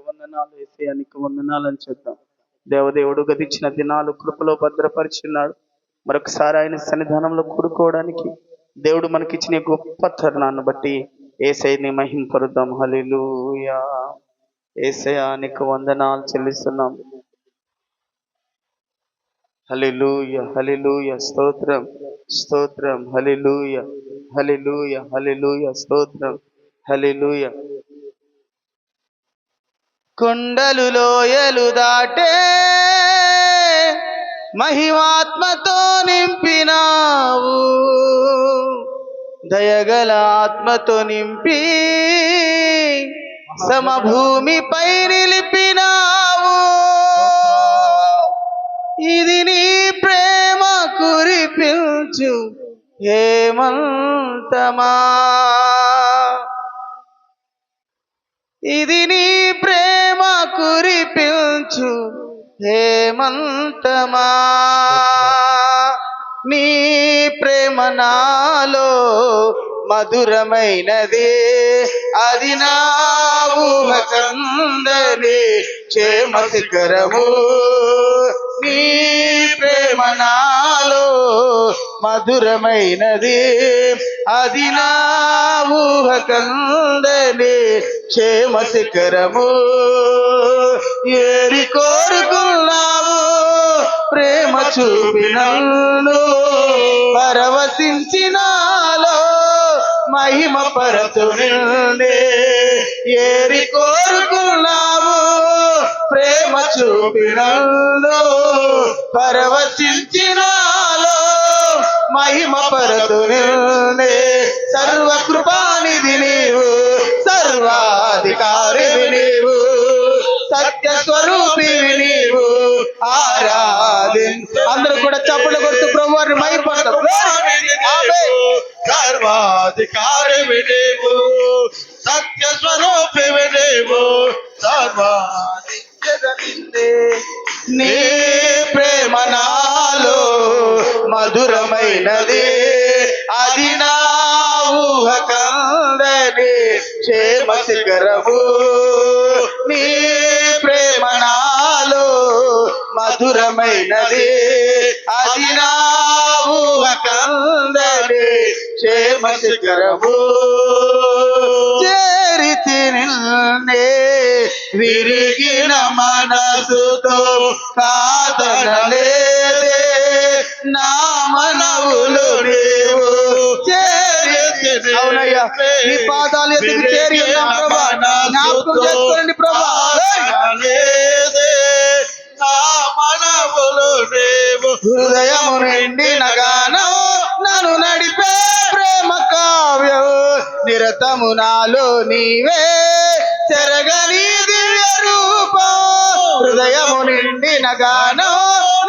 వందనాలు, యేసయ్యా నీకు వందనాలని చెప్తాం. దేవదేవుడు గదిచ్చిన దినాలు కృపలో భద్రపరిచున్నాడు. మరొకసారి ఆయన సన్నిధానంలో కూడుకోవడానికి దేవుడు మనకిచ్చిన గొప్ప తరుణాన్ని బట్టి యేసయ్యని మహింపరుద్దాం. హల్లెలూయా. యేసయ్యా నీకు వందనాలు చెల్లిస్తున్నాం. హల్లెలూయా, హల్లెలూయా, స్తోత్రం, స్తోత్రం, హల్లెలూయా, హల్లెలూయా, హల్లెలూయా, స్తోత్రం, హల్లెలూయా. కొండలు లోయలు దాటే మహిమాత్మతో నింపినావు, దయగల ఆత్మతో నింపి సమభూమిపై నిలిపినావు. ఇది నీ ప్రేమ కురిపించు హేమంతమా, ఇది నీ ప్రేమ కురిపించు హేమంతమా. నీ ప్రేమ నాలో మధురమైనదే, అది నా ఊహకందని క్షేమ శిఖరము. నీ ప్రేమ నాలో మధురమైనది, అది నా ఊహకందని క్షేమ శిఖరము. ఏరి కోరుకున్నావు ప్రేమ చూపినను, పరవశించినాలో మహిమ పరతు నిన్నే. ఏరి కోరుకున్నావు ప్రేమ చూపినను, పరవశించినాలో మహిమ పరతు నిన్నే. సర్వకృపానిధి నీవు, సర్వాధికారివి నీవు, సత్య స్వరూపివి నీవు. అందరూ కూడా చప్పట్లు కొడుతూ ప్రభువారిని మహిమపడతాం. సర్వాధికారివి నీవు, సత్య స్వరూపివి నీవు, నీ ప్రేమ నాలో మధురమైనది, అది నా ఊహకందని క్షేమ శిఖరము. నీ ప్రేమ నాలో మధురమైనది, అది నా ఊహకందని క్షేమ శిఖరము. చేరితి నిన్నే విరిగిన మనసుతో కాదనలేదే నా మనవులు నీవు. అవునయ్యా, నీ పాదాలు ఎదుగు చేరి ఉన్నాం ప్రభా, జ్ఞాపకం చేసుకోండి ప్రభా. హృదయము నిండిన గానం నన్ను నడిపే ప్రేమ కావ్యం, నిరతము నాలో నీవే చెరగని దివ్య రూపం. హృదయము నిండిన గానం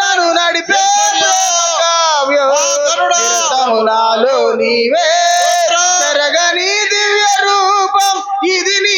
నన్ను నడిపే ప్రేమ కావ్యం, నిరతము నాలో నీవే చెరగని దివ్య రూపం. ఇది నీ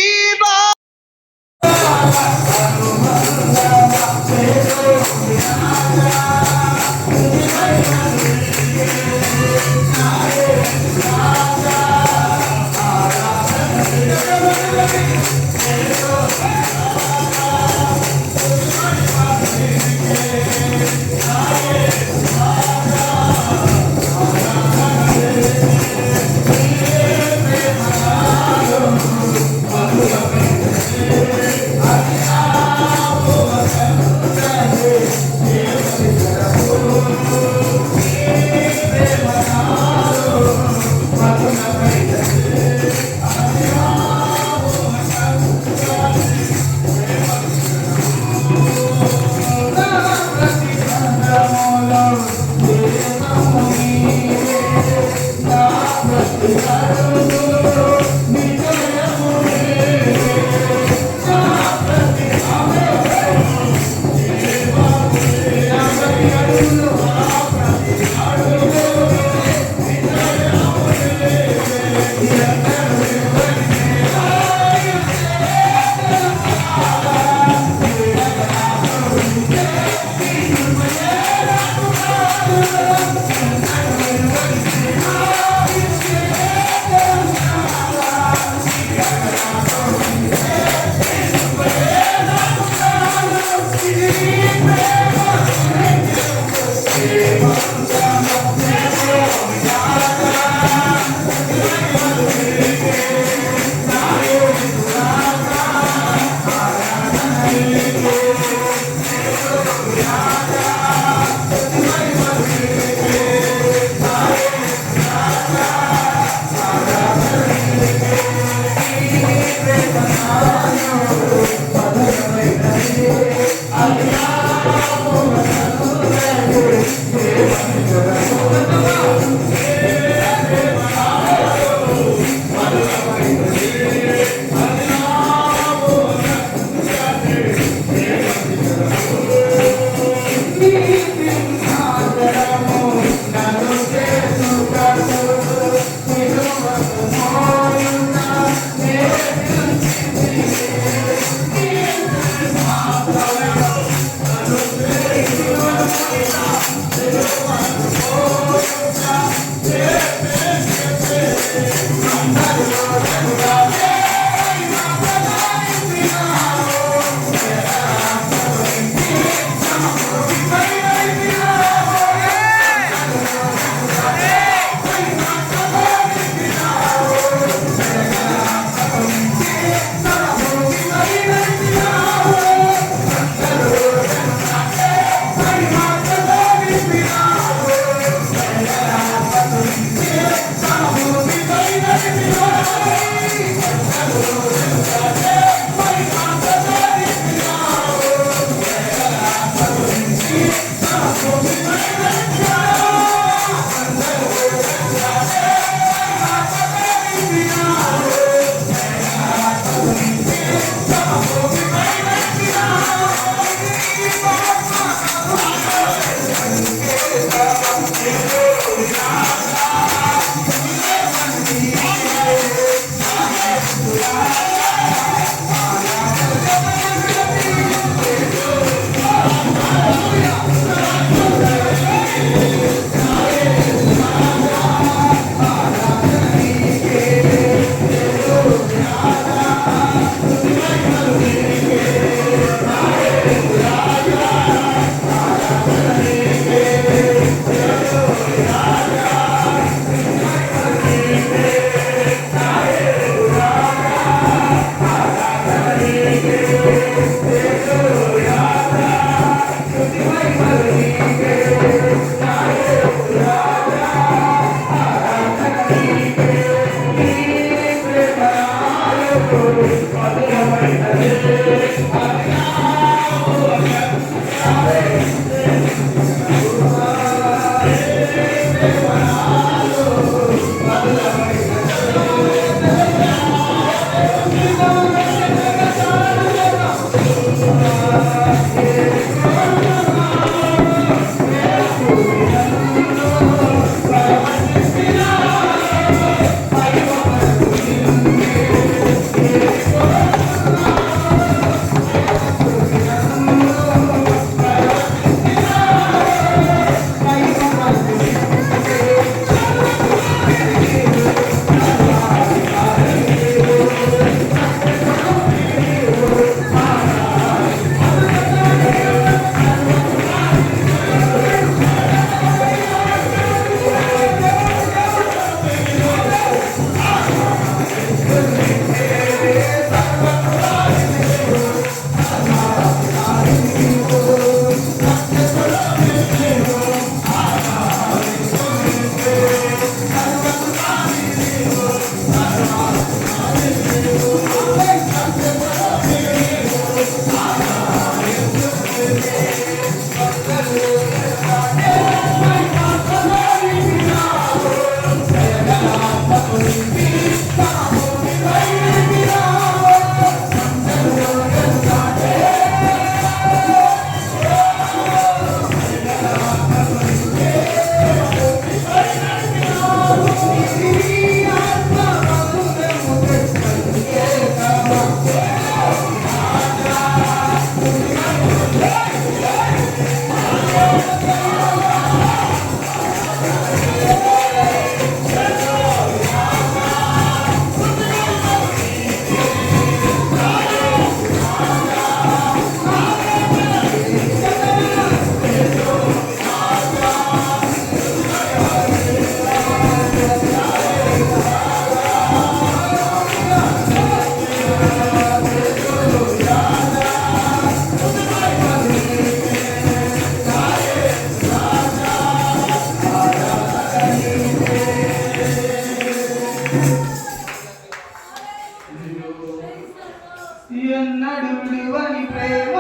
విడువని ప్రేమ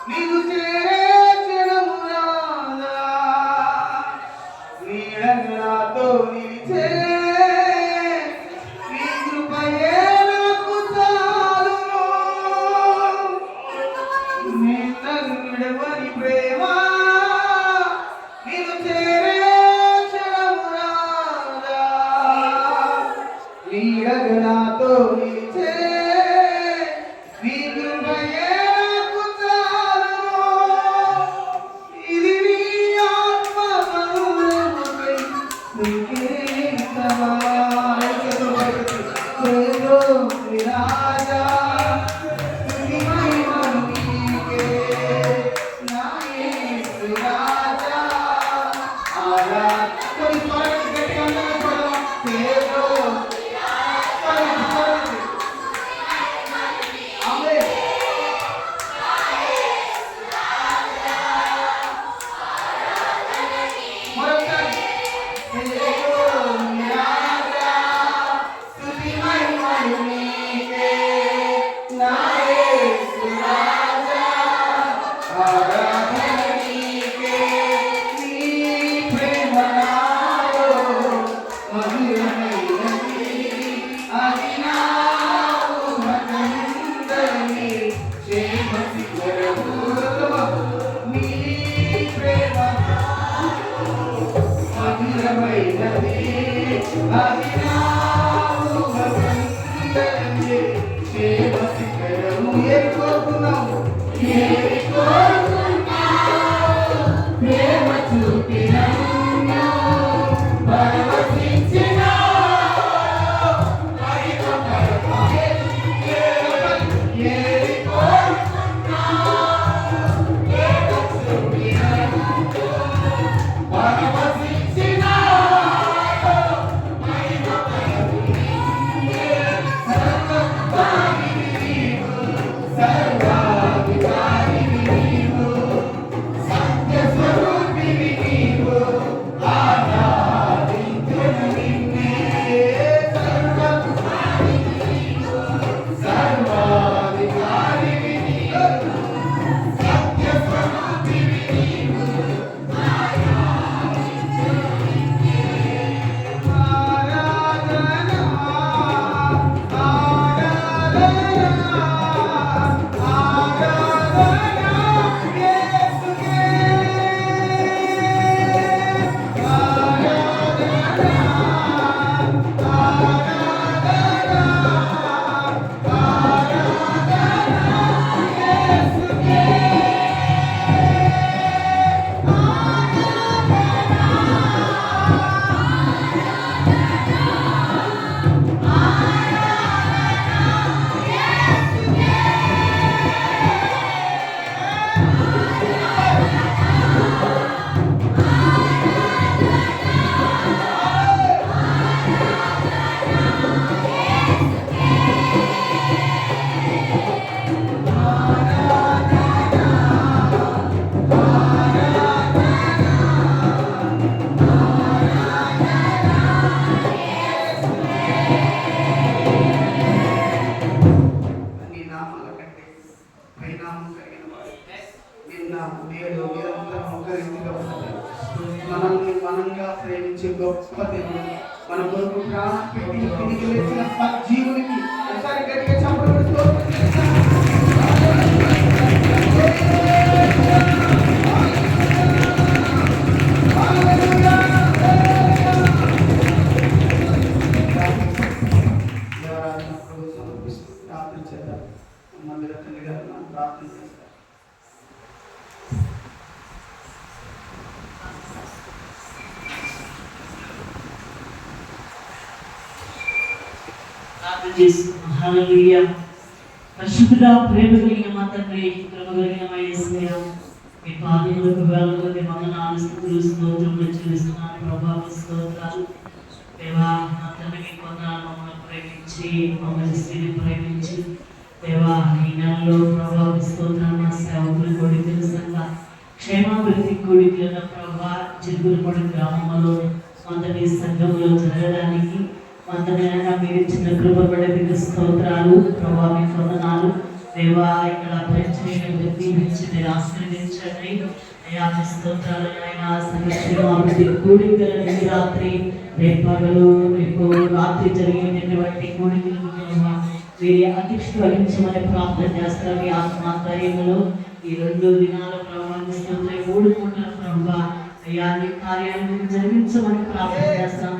నీవు చేరే క్షణము రాదా నీడను నాతో నిలిచే నీ కృపయే నాకు చాలును నీడను విడువని ప్రేమ నీవు చేరే క్షణము రాదా నీడను నాతో నిలిచే నీ కృపయే నాకు చాలును ఇది నీ ఆత్మ బలముపై సుఖించవా రాజా స్తుతి మహిమలు నీకే నా యేసు రాజా ఆరాధన గట్టిగా సేవో మనల్ని మనంగా ప్రేమించే గొప్ప దేవుడు మన కొరకు ప్రాణం పెట్టి తిరిగి లేచిన సజీవునికి ఒకసారి గట్టిగా చప్పట్లు ప్రార్థన చేద్దాం. మందిర తండ్రి గారు మనం ప్రార్థన చేస్తాం. హల్లెలూయా. పరిశుద్ధుడా, ప్రేమ కలిగిన మా తండ్రి, కృప కలిగిన మా యేసయ్యా, మీ పాదములకు వేలాది వందనాలు, స్తుతులు, స్తోత్రములు చెల్లిస్తున్నాను ప్రభా. స్తోత్రాలు దేవా. నా తండ్రి మీ వందనాలు. మమ్మల్ని ప్రేమించి మమ్మల్ని స్త్రీని ప్రేమించి దేవా ఈ నెలలో ప్రభా స్తోత్రాలు. మా సేవకులు కూడి తెలుసంగా క్షేమాభివృద్ధి కూడికలను ప్రభా చిరుగులపడి గ్రామంలో మొదటి సంఘంలో జరగడానికి వందనైనా మీరు ఇచ్చిన కృప బట్టి మీకు స్తోత్రాలు ప్రభా, మీకు వందనాలు దేవా. ఇక్కడ పరిచయం దీవించి మీరు ఆశీర్వదించండి అయ్యా. మీ స్తోత్రాలు ఆయన సమస్యలు అభివృద్ధి కూడికలను ఈ రాత్రి రేపు పగలు రేపు రాత్రి జరిగినటువంటి కూడికలను మీరు అధ్యక్షత వహించమని ప్రార్థన చేస్తారు. మీ ఆత్మాంతర్యములు ఈ 2 దినాల ప్రభావిస్తుంది 3 పూటల ప్రభావ అయ్యా నీ కార్యాలను జరిగించమని ప్రార్థన చేస్తాం.